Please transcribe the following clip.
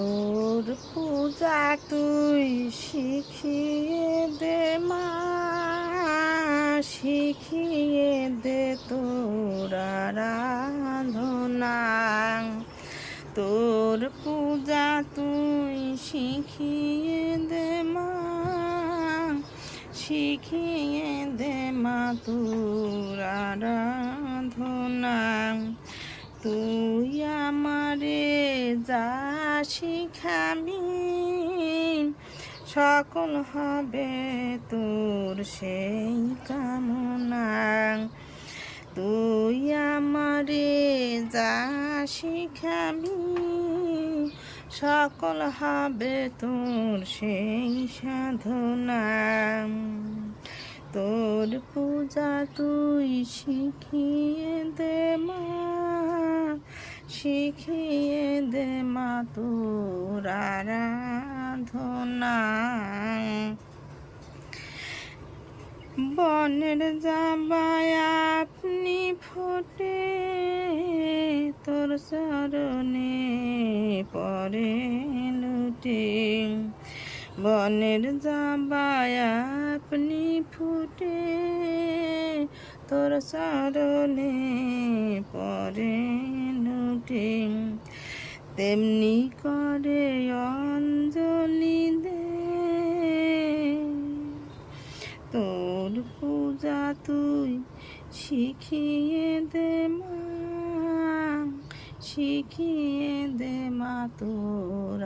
তোর পূজা তুই শিখিয়ে দে মা, শিখিয়ে দে তোর আরাধনা। তোর পূজা তুই শিখিয়ে দে মা, শিখিয়ে দে মা তোর আরাধনা। তুই আমারে যা শিখাবি সকল হবে তোর সেই কামনা। তুই আমারে যা শিখাবি সকল হবে তোর সেই সাধনা। তোর পূজা তুই শিখিয়ে দে মা, শিখিয়ে দে মা তোর আরাধনা। বনের জাবায় আপনি ফোটে তোর চরণে পরে লুটে। বনের জাবায় আপনি ফুটে তোর চরণে পরে লুটে। তেমনি করে অঞ্জলি দে তোর পূজা তুই শিখিয়ে দে মা, শিখিয়ে দে মা তোর